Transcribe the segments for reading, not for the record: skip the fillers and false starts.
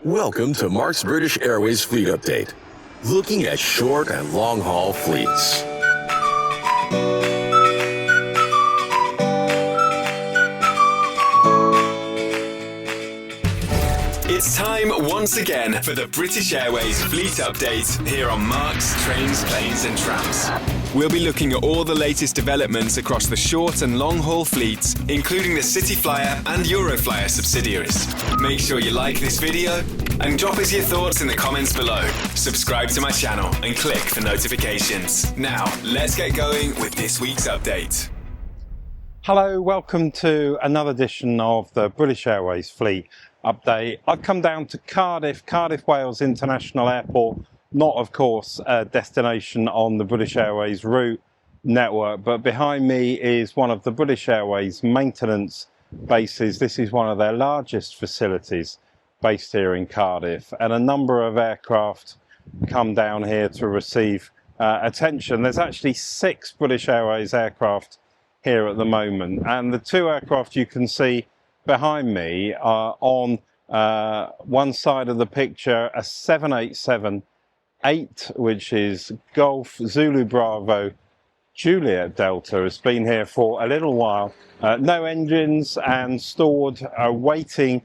Welcome to Mark's British Airways Fleet Update, looking at short and long-haul fleets. It's time once again for the British Airways Fleet Update here on Mark's Trains, Planes and Trams. We'll be looking at all the latest developments across the short and long-haul fleets, including the CityFlyer and EuroFlyer subsidiaries. Make sure you like this video and drop us your thoughts in the comments below. Subscribe to my channel and click for notifications. Now, let's get going with this week's update. Hello, welcome to another edition of the British Airways Fleet Update. I've come down to Cardiff Wales International Airport, not of course a destination on the British Airways route network, but behind me is one of the British Airways maintenance bases. This is one of their largest facilities based here in Cardiff, and a number of aircraft come down here to receive attention. There's actually 6 British Airways aircraft here at the moment, and the 2 aircraft you can see behind me are on one side of the picture, a 787-8, which is Golf Zulu Bravo Juliet Delta, has been here for a little while. No engines and stored, awaiting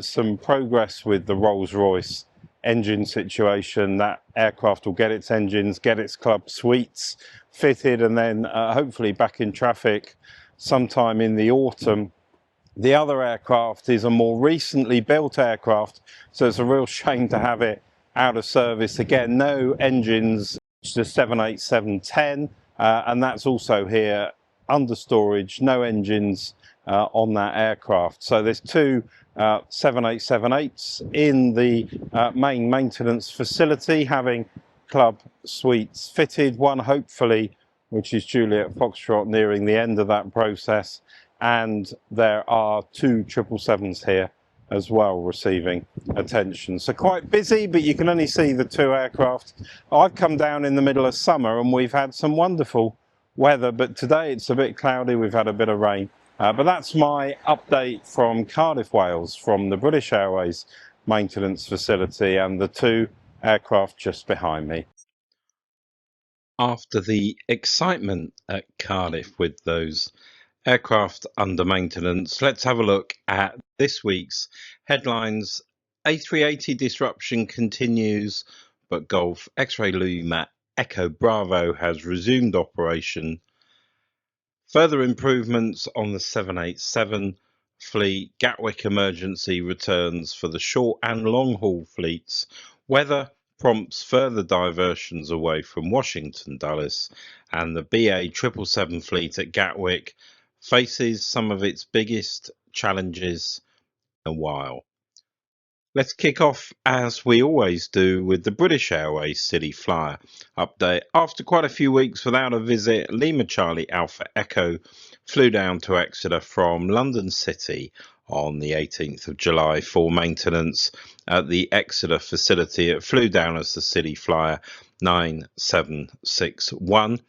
some progress with the Rolls-Royce engine situation. That aircraft will get its engines, get its club suites fitted, and then hopefully back in traffic sometime in the autumn. The other aircraft is a more recently built aircraft, so it's a real shame to have it out of service. Again, no engines, the 787-10, and that's also here under storage, no engines on that aircraft. So there's 2 787-8s in the main maintenance facility, having club suites fitted, one hopefully, which is Juliet Foxtrot, nearing the end of that process. And there are 2 777s here as well receiving attention. So quite busy, but you can only see the 2 aircraft. I've come down in the middle of summer and we've had some wonderful weather, but today it's a bit cloudy, we've had a bit of rain. But that's my update from Cardiff, Wales, from the British Airways maintenance facility and the 2 aircraft just behind me. After the excitement at Cardiff with those aircraft under maintenance, let's have a look at this week's headlines. A380 disruption continues, but Golf X-Ray Lima Echo Bravo has resumed operation. Further improvements on the 787 fleet. Gatwick emergency returns for the short and long haul fleets. Weather prompts further diversions away from Washington Dulles, and the BA 777 fleet at Gatwick faces some of its biggest challenges in a while. Let's kick off, as we always do, with the British Airways CityFlyer update. After quite a few weeks without a visit, Lima Charlie Alpha Echo flew down to Exeter from London City on the 18th of July for maintenance at the Exeter facility. It flew down as the CityFlyer 9761.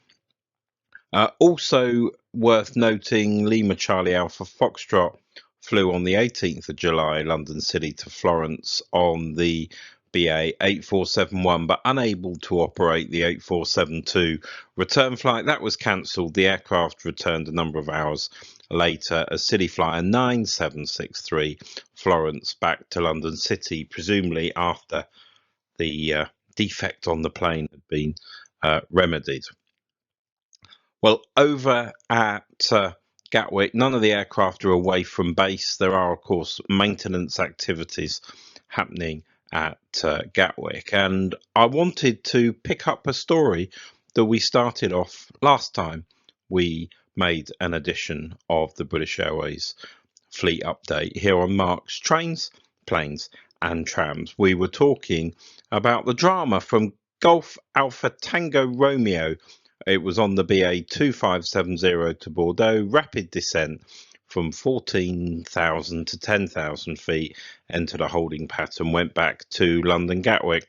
Also worth noting, Lima Charlie Alpha Foxtrot flew on the 18th of July, London City to Florence on the BA 8471, but unable to operate the 8472 return flight. That was cancelled. The aircraft returned a number of hours later as CityFlyer 9763 Florence back to London City, presumably after the defect on the plane had been remedied. Well, over at Gatwick, none of the aircraft are away from base. There are, of course, maintenance activities happening at Gatwick, and I wanted to pick up a story that we started off last time we made an edition of the British Airways Fleet Update here on Mark's Trains, Planes and Trams. We were talking about the drama from Golf Alpha Tango Romeo. It was on the BA 2570 to Bordeaux, rapid descent from 14,000 to 10,000 feet, entered a holding pattern, went back to London Gatwick.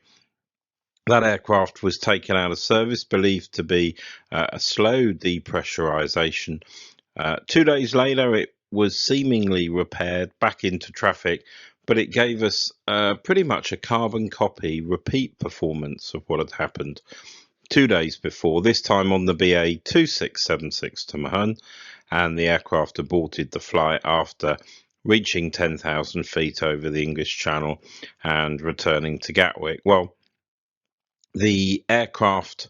That aircraft was taken out of service, believed to be a slow depressurization. 2 days later, it was seemingly repaired, back into traffic, but it gave us pretty much a carbon copy repeat performance of what had happened 2 days before, this time on the BA 2676 to Mahon, and the aircraft aborted the flight after reaching 10,000 feet over the English Channel and returning to Gatwick. Well, the aircraft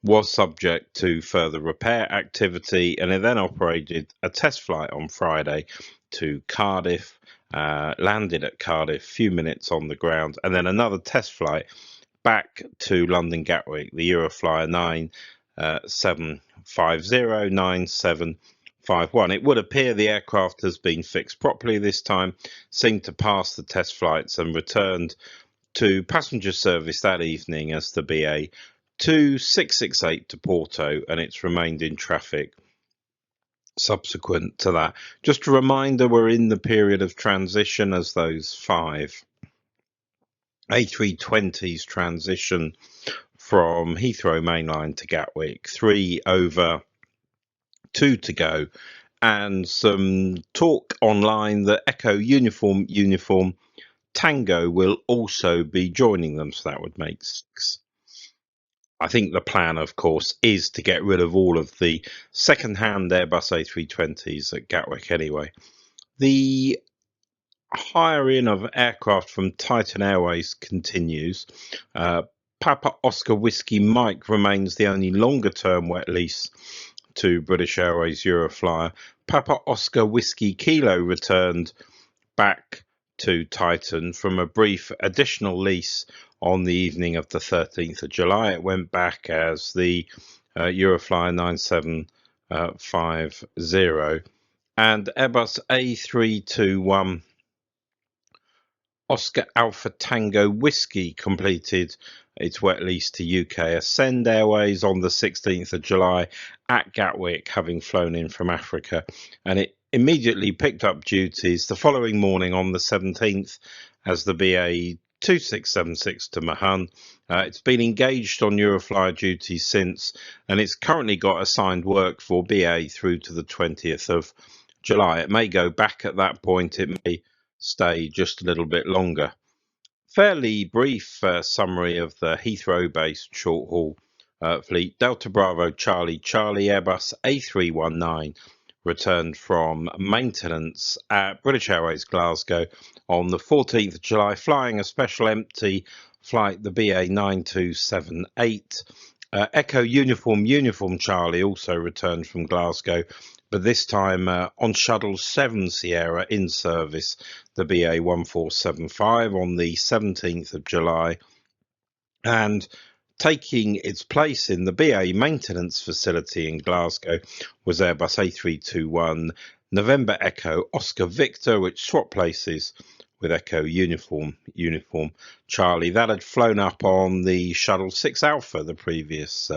was subject to further repair activity, and it then operated a test flight on Friday to Cardiff, landed at Cardiff, a few minutes on the ground, and then another test flight back to London Gatwick, the EuroFlyer 97509751. It would appear the aircraft has been fixed properly this time, seemed to pass the test flights and returned to passenger service that evening as the BA 2668 to Porto, and it's remained in traffic subsequent to that. Just a reminder, we're in the period of transition as those 5 A320s transition from Heathrow mainline to Gatwick, 3 over, 2 to go, and some talk online that Echo Uniform Tango will also be joining them, so that would make 6. I think the plan, of course, is to get rid of all of the second-hand Airbus A320s at Gatwick anyway. The hiring of aircraft from Titan Airways continues. Papa Oscar Whiskey Mike remains the only longer-term wet lease to British Airways EuroFlyer. Papa Oscar Whiskey Kilo returned back to Titan from a brief additional lease on the evening of the 13th of July. It went back as the EuroFlyer 9750, and Airbus A321 Oscar Alpha Tango Whiskey completed its wet lease to UK Ascend Airways on the 16th of July at Gatwick, having flown in from Africa, and it immediately picked up duties the following morning on the 17th as the BA 2676 to Mahon. It's been engaged on EuroFlyer duties since, and it's currently got assigned work for BA through to the 20th of July. It may go back at that point, it may stay just a little bit longer. Fairly brief summary of the Heathrow-based short-haul fleet. Delta Bravo Charlie Airbus A319 returned from maintenance at British Airways Glasgow on the 14th of July, flying a special empty flight, the BA 9278. Echo Uniform Charlie also returned from Glasgow, but this time on Shuttle 7 Sierra in service, the BA 1475 on the 17th of July, and taking its place in the BA maintenance facility in Glasgow was Airbus A321 November Echo Oscar Victor, which swapped places with Echo Uniform Charlie. That had flown up on the Shuttle 6 Alpha the previous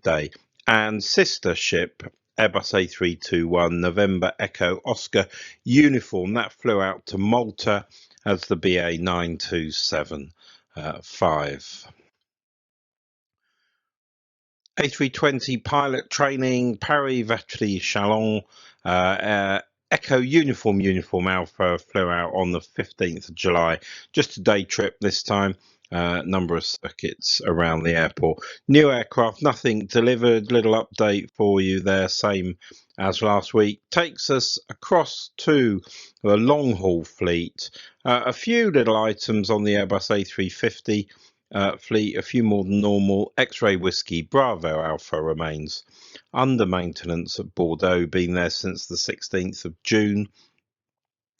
day. And sister ship Airbus A321 November Echo Oscar Uniform, that flew out to Malta as the BA 9275. A320 pilot training, Paris Vatry Chalon, Echo Uniform Alpha flew out on the 15th of July. Just a day trip this time. Number of circuits around the airport. New aircraft, nothing delivered. Little update for you there, same as last week. Takes us across to the long haul fleet. A few little items on the Airbus A350 fleet, a few more than normal. X-Ray Whiskey Bravo Alpha remains under maintenance at Bordeaux, been there since the 16th of June.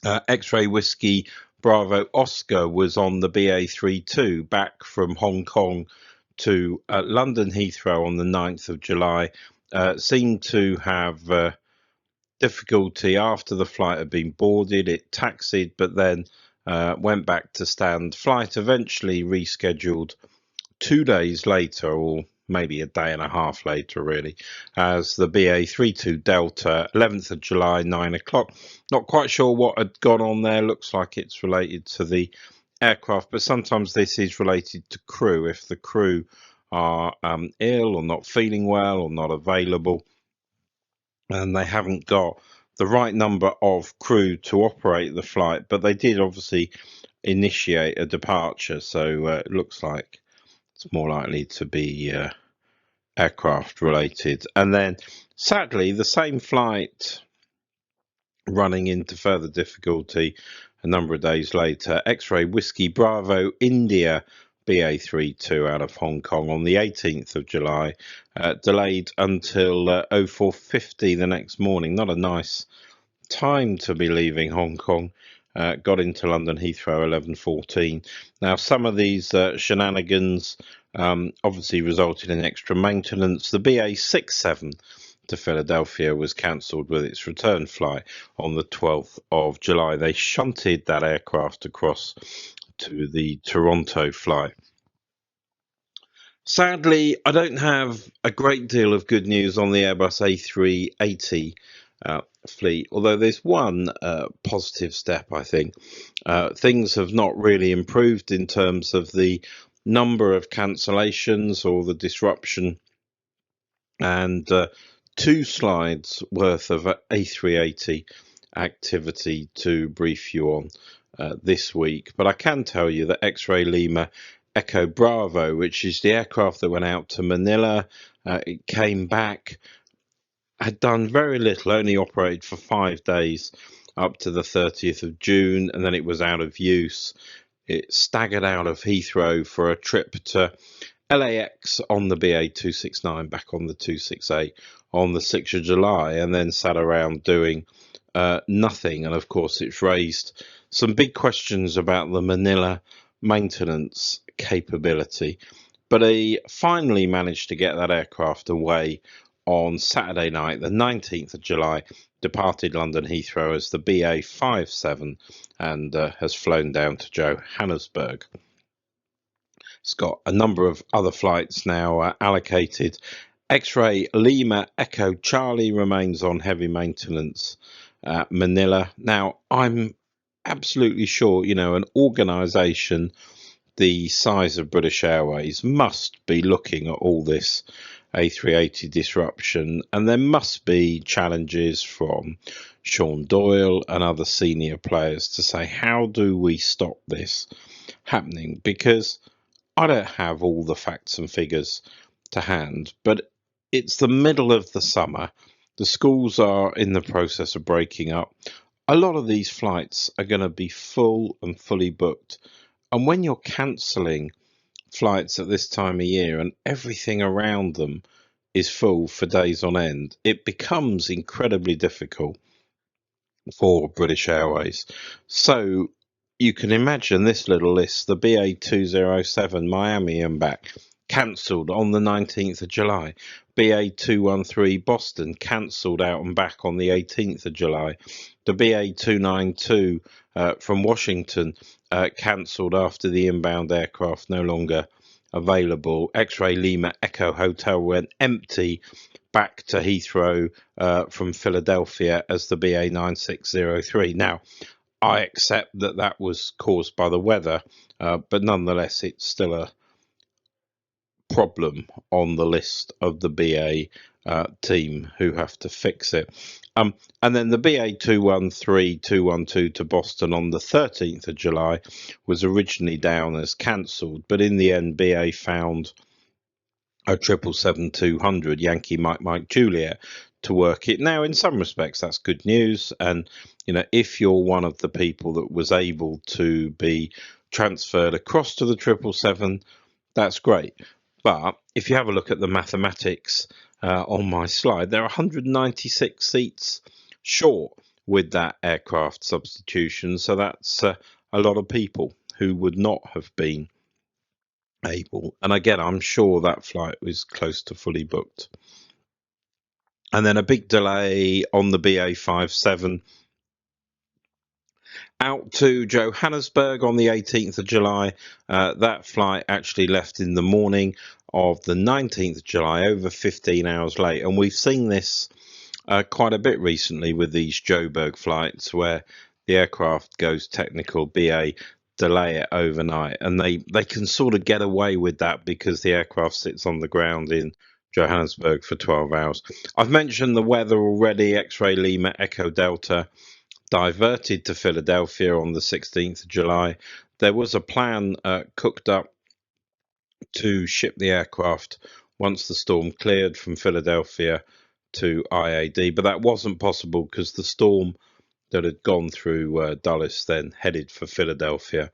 X-Ray Whiskey Bravo Oscar was on the BA32 back from Hong Kong to London Heathrow on the 9th of July. Seemed to have difficulty after the flight had been boarded. It taxied, but then went back to stand. Flight eventually rescheduled 2 days later, or maybe a day and a half later really, as the BA32 Delta, 11th of July, 9 o'clock. Not quite sure what had gone on there. Looks like it's related to the aircraft, but sometimes this is related to crew. If the crew are ill or not feeling well or not available, and they haven't got the right number of crew to operate the flight, but they did obviously initiate a departure, so it looks like it's more likely to be aircraft related. And then sadly the same flight running into further difficulty a number of days later, X-Ray Whiskey Bravo India BA32 out of Hong Kong on the 18th of July, delayed until 0450 the next morning. Not a nice time to be leaving Hong Kong. Got into London Heathrow 11:14. Now, some of these shenanigans obviously resulted in extra maintenance. The BA67 to Philadelphia was cancelled with its return flight on the 12th of July. They shunted that aircraft across to the Toronto flight. Sadly, I don't have a great deal of good news on the Airbus A380 fleet, although there's one positive step, I think. Things have not really improved in terms of the number of cancellations or the disruption, and 2 slides worth of A380 activity to brief you on this week. But I can tell you that X-Ray Lima Echo Bravo, which is the aircraft that went out to Manila, it came back, had done very little, only operated for 5 days up to the 30th of June, and then it was out of use. It staggered out of Heathrow for a trip to LAX on the BA269, back on the 268 on the 6th of July, and then sat around doing nothing. And of course, it's raised some big questions about the Manila maintenance capability. But he finally managed to get that aircraft away on Saturday night, the 19th of July, departed London Heathrow as the BA57 and has flown down to Johannesburg. It's got a number of other flights now allocated. X-Ray Lima Echo Charlie remains on heavy maintenance at Manila. Now, I'm absolutely sure, an organisation the size of British Airways must be looking at all this A380 disruption, and there must be challenges from Sean Doyle and other senior players to say, how do we stop this happening? Because I don't have all the facts and figures to hand, but it's the middle of the summer. The schools are in the process of breaking up. A lot of these flights are going to be full and fully booked. And when you're cancelling flights at this time of year and everything around them is full for days on end, it becomes incredibly difficult for British Airways. So you can imagine this little list: the BA207 Miami and back, cancelled on the 19th of July. BA213 Boston, cancelled out and back on the 18th of July. The BA292 from Washington, cancelled after the inbound aircraft no longer available. X-Ray Lima Echo Hotel went empty back to Heathrow from Philadelphia as the BA9603. Now, I accept that that was caused by the weather, but nonetheless, it's still a problem on the list of the BA team who have to fix it. And then the BA213, 212 to Boston on the 13th of July was originally down as cancelled, but in the end, BA found a 777-200 Yankee Mike Juliet to work it. Now, in some respects, that's good news. And, if you're one of the people that was able to be transferred across to the 777, that's great. But if you have a look at the mathematics on my slide, there are 196 seats short with that aircraft substitution. So that's a lot of people who would not have been able. And again, I'm sure that flight was close to fully booked. And then a big delay on the BA57 out to Johannesburg on the 18th of July. That flight actually left in the morning of the 19th of July, over 15 hours late. And we've seen this quite a bit recently with these Joburg flights where the aircraft goes technical, BA delay it overnight, and they can sort of get away with that because the aircraft sits on the ground in Johannesburg for 12 hours. I've mentioned the weather already. X-Ray Lima Echo Delta diverted to Philadelphia on the 16th of July. There was a plan cooked up to ship the aircraft once the storm cleared from Philadelphia to IAD, but that wasn't possible because the storm that had gone through Dulles then headed for Philadelphia,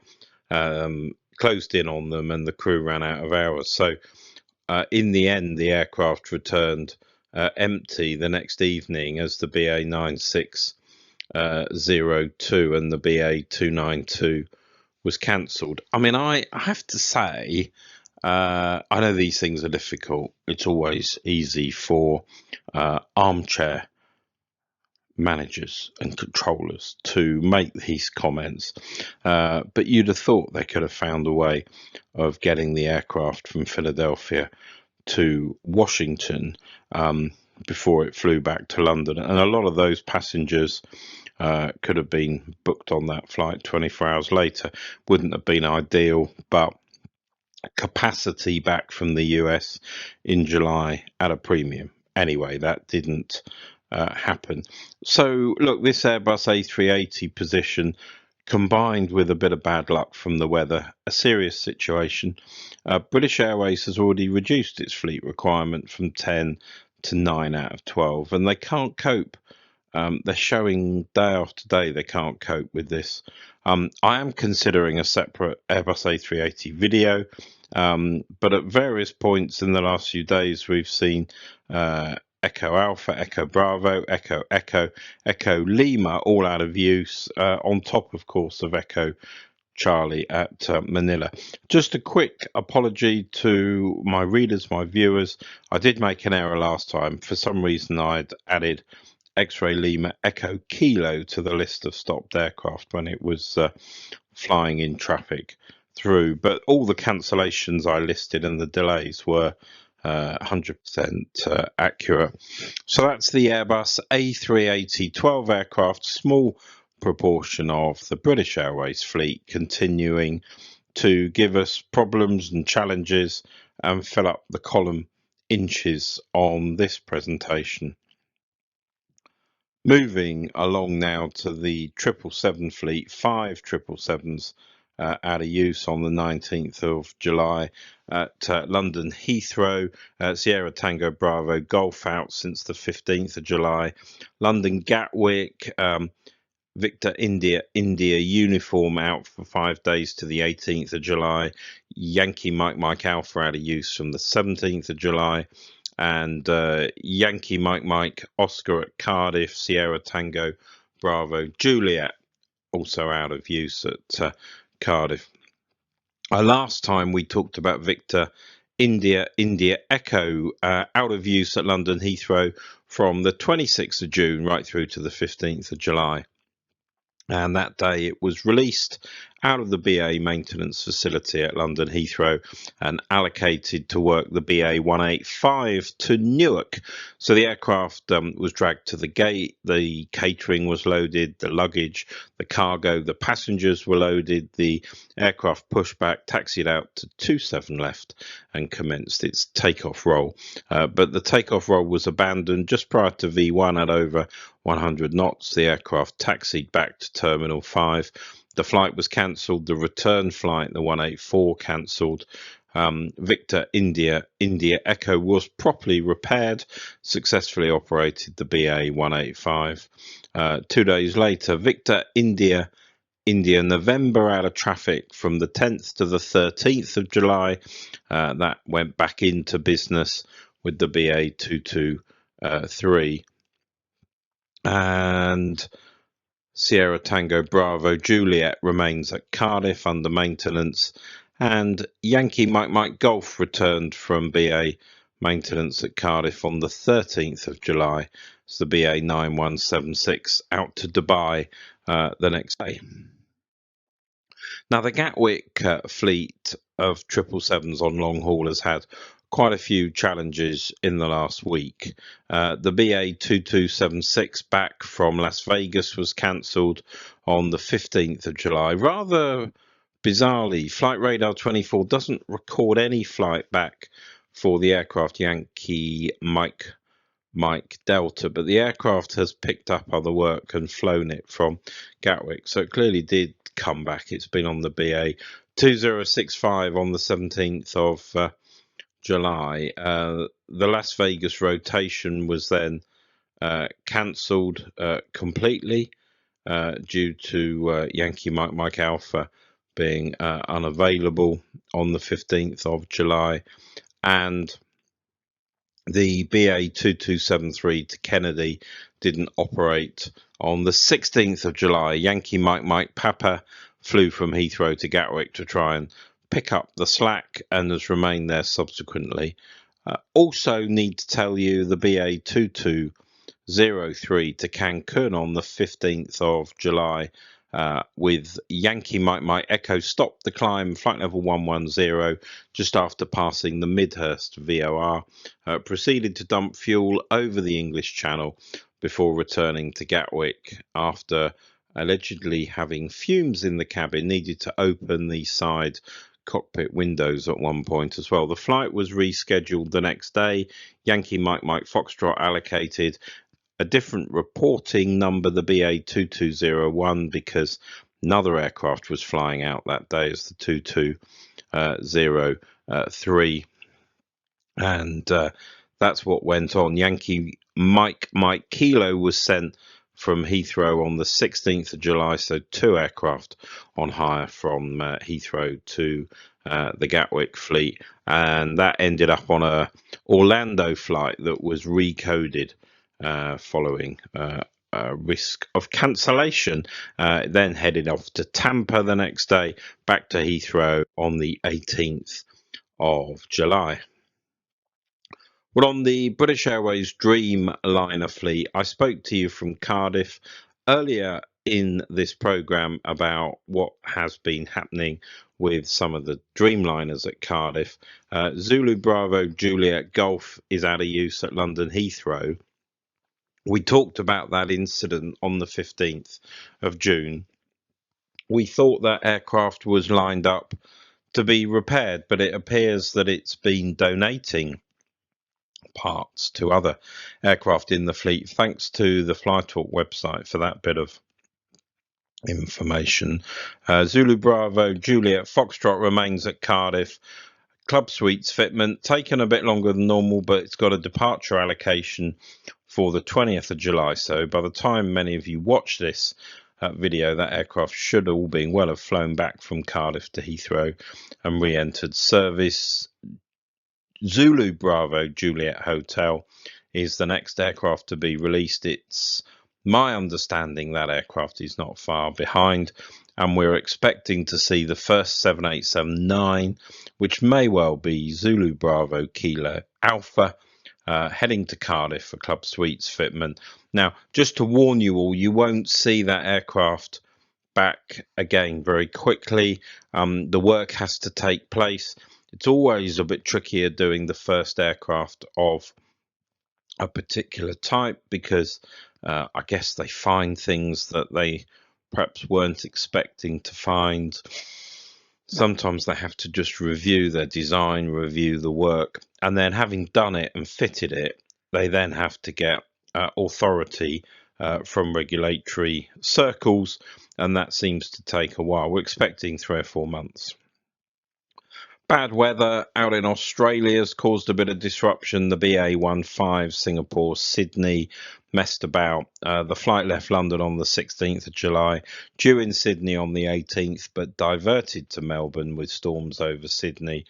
closed in on them, and the crew ran out of hours. So in the end, the aircraft returned empty the next evening as the BA 9602 and the BA 292 was cancelled. I mean, I have to say, I know these things are difficult. It's always easy for armchair managers and controllers to make these comments, but you'd have thought they could have found a way of getting the aircraft from Philadelphia to Washington before it flew back to London, and a lot of those passengers could have been booked on that flight 24 hours later. Wouldn't have been ideal, but capacity back from the US in July at a premium. Anyway, that didn't happen. So look, this Airbus A380 position, combined with a bit of bad luck from the weather, a serious situation. British Airways has already reduced its fleet requirement from 10 to 9 out of 12, and they can't cope. They're showing day after day they can't cope with this. I am considering a separate Airbus A380 video, but at various points in the last few days we've seen Echo Alpha, Echo Bravo, Echo Echo, Echo Lima all out of use, on top of course of Echo Charlie at Manila. Just a quick apology to my readers, my viewers. I did make an error last time. For some reason I'd added X-Ray Lima Echo Kilo to the list of stopped aircraft when it was flying in traffic through, but all the cancellations I listed and the delays were 100% accurate. So that's the Airbus A380 12 aircraft, small proportion of the British Airways fleet, continuing to give us problems and challenges and fill up the column inches on this presentation. Moving along now to the 777 fleet, 5 777s out of use on the 19th of July at London Heathrow, Sierra Tango Bravo Golf out since the 15th of July, London Gatwick, Victor India uniform out for 5 days to the 18th of July, Yankee Mike Alpha out of use from the 17th of July, and Yankee Mike Oscar at Cardiff, Sierra Tango Bravo Juliet also out of use at Cardiff. Last time we talked about Victor India Echo out of use at London Heathrow from the 26th of June right through to the 15th of July. And that day it was released out of the BA maintenance facility at London Heathrow and allocated to work the BA 185 to Newark. So the aircraft was dragged to the gate, the catering was loaded, the luggage, the cargo, the passengers were loaded, the aircraft pushed back, taxied out to 27 left and commenced its takeoff roll. But the takeoff roll was abandoned just prior to V1 at over 100 knots. The aircraft taxied back to Terminal 5. The flight was cancelled. The return flight, the 184, cancelled. Victor India Echo was properly repaired, successfully operated the BA 185. 2 days later, Victor India November out of traffic from the 10th to the 13th of July. That went back into business with the BA 223. And Sierra Tango Bravo Juliet remains at Cardiff under maintenance, and Yankee Mike Golf returned from BA maintenance at Cardiff on the 13th of July. It's the BA 9176 out to Dubai the next day. Now the Gatwick fleet of 777s on long haul has had quite a few challenges in the last week. The BA 2276 back from Las Vegas was cancelled on the 15th of July. Rather bizarrely, Flight Radar 24 doesn't record any flight back for the aircraft Yankee Mike Delta, but the aircraft has picked up other work and flown it from Gatwick, so it clearly did come back. It's been on the BA 2065 on the 17th of July. The Las Vegas rotation was then cancelled completely due to Yankee Mike Alpha being unavailable on the 15th of July, and the BA 2273 to Kennedy didn't operate on the 16th of July. Yankee Mike Papa flew from Heathrow to Gatwick to try and pick up the slack and has remained there subsequently. Also need to tell you the BA 2203 to Cancun on the 15th of July with Yankee Mike Echo stopped the climb, flight level 110, just after passing the Midhurst VOR, proceeded to dump fuel over the English Channel before returning to Gatwick after allegedly having fumes in the cabin, needed to open the side cockpit windows at one point as well. The flight was rescheduled the next day. Yankee Mike Foxtrot allocated a different reporting number, the BA 2201, because another aircraft was flying out that day as the 2203, and that's what went on. Yankee Mike Kilo was sent from Heathrow on the 16th of July, so 2 aircraft on hire from Heathrow to the Gatwick fleet, and that ended up on a Orlando flight that was recoded following risk of cancellation, then headed off to Tampa the next day, back to Heathrow on the 18th of July. Well, on the British Airways Dreamliner fleet, I spoke to you from Cardiff earlier in this programme about what has been happening with some of the Dreamliners at Cardiff. Zulu Bravo Juliet Golf is out of use at London Heathrow. We talked about that incident on the 15th of June. We thought that aircraft was lined up to be repaired, but it appears that it's been donating parts to other aircraft in the fleet. Thanks to the FlyTalk website for that bit of information. Zulu Bravo Juliet Foxtrot remains at Cardiff. Club Suites Fitment, taken a bit longer than normal, but it's got a departure allocation for the 20th of July. So by the time many of you watch this video, that aircraft should all being well have flown back from Cardiff to Heathrow and re-entered service. Zulu Bravo Juliet Hotel is the next aircraft to be released. It's my understanding that aircraft is not far behind, and we're expecting to see the first 787-9, which may well be Zulu Bravo Kilo Alpha, heading to Cardiff for Club Suites Fitment. Now, just to warn you all, you won't see that aircraft back again very quickly. The work has to take place. It's always a bit trickier doing the first aircraft of a particular type because I guess they find things that they perhaps weren't expecting to find. Sometimes they have to just review their design, review the work, and then having done it and fitted it, they then have to get authority from regulatory circles, and that seems to take a while. We're expecting 3 or 4 months. Bad weather out in Australia has caused a bit of disruption. The BA15 Singapore Sydney messed about. The flight left London on the 16th of July, due in Sydney on the 18th, but diverted to Melbourne with storms over Sydney.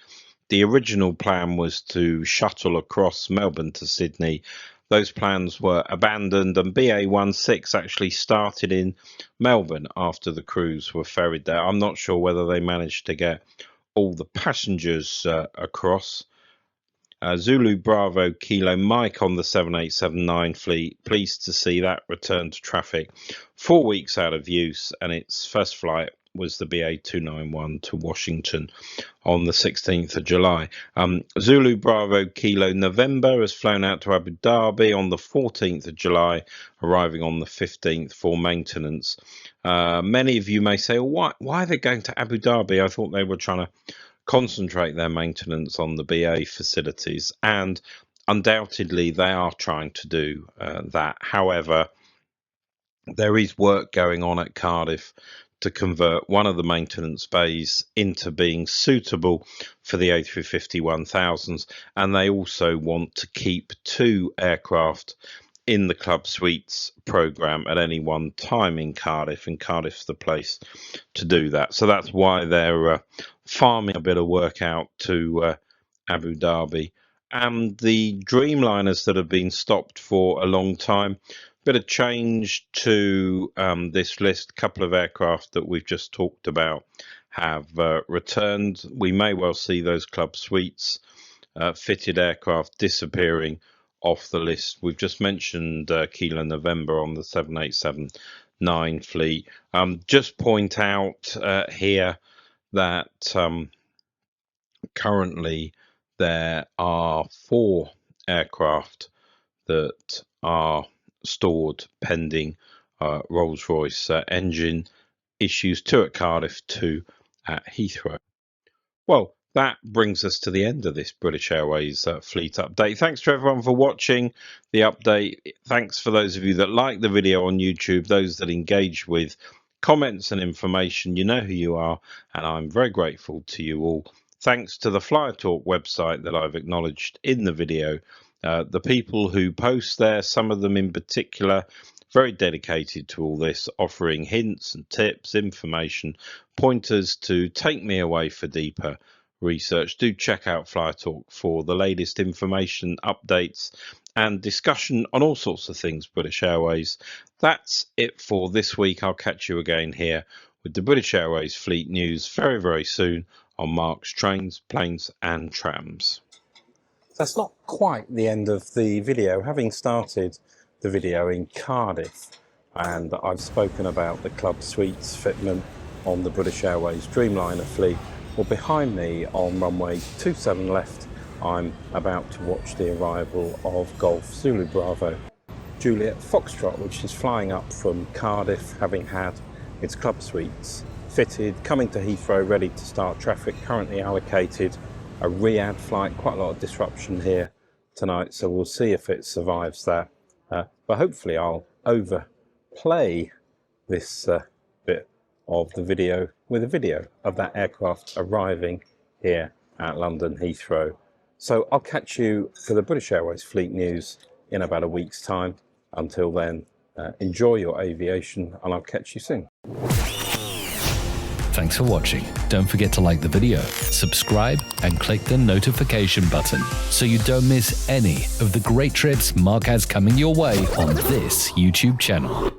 The original plan was to shuttle across Melbourne to Sydney. Those plans were abandoned, and BA16 actually started in Melbourne after the crews were ferried there. I'm not sure whether they managed to get all the passengers across. Zulu Bravo Kilo Mike on the 787-9 fleet, pleased to see that return to traffic. 4 weeks out of use, and its first flight was the BA291 to Washington on the 16th of July. Zulu Bravo Kilo November has flown out to Abu Dhabi on the 14th of July, arriving on the 15th for maintenance. Many of you may say, why are they going to Abu Dhabi? I thought they were trying to concentrate their maintenance on the BA facilities, and undoubtedly they are trying to do that. However, there is work going on at Cardiff to convert one of the maintenance bays into being suitable for the A350-1000s, and they also want to keep 2 aircraft in the Club Suites programme at any one time in Cardiff, and Cardiff's the place to do that. So that's why they're farming a bit of work out to Abu Dhabi. And the Dreamliners that have been stopped for a long time, bit of change to this list. A couple of aircraft that we've just talked about have returned. We may well see those Club Suites fitted aircraft disappearing off the list. We've just mentioned Kilo November on the 787-9 fleet. Just point out here that currently there are 4 aircraft that are stored pending Rolls-Royce engine issues, 2 at Cardiff, 2 at Heathrow. Well, that brings us to the end of this British Airways fleet update. Thanks to everyone for watching the update. Thanks for those of you that like the video on YouTube, those that engage with comments and information. You know who you are, and I'm very grateful to you all. Thanks to the Flyer Talk website that I've acknowledged in the video. The people who post there, some of them in particular, very dedicated to all this, offering hints and tips, information, pointers to take me away for deeper research. Do check out Flyer Talk for the latest information, updates and discussion on all sorts of things British Airways. That's it for this week. I'll catch you again here with the British Airways fleet news very, very soon on Mark's Trains, Planes and Trams. That's not quite the end of the video. Having started the video in Cardiff, and I've spoken about the Club Suites fitment on the British Airways Dreamliner fleet. Well, behind me on runway 27 left, I'm about to watch the arrival of Golf Zulu Bravo Juliet Foxtrot, which is flying up from Cardiff, having had its Club Suites fitted, coming to Heathrow, ready to start traffic, currently allocated a Riyadh flight. Quite a lot of disruption here tonight, so we'll see if it survives that. But hopefully I'll overplay this bit of the video with a video of that aircraft arriving here at London Heathrow. So I'll catch you for the British Airways fleet news in about a week's time. Until then, enjoy your aviation, and I'll catch you soon. Thanks for watching. Don't forget to like the video, subscribe and click the notification button so you don't miss any of the great trips Mark has coming your way on this YouTube channel.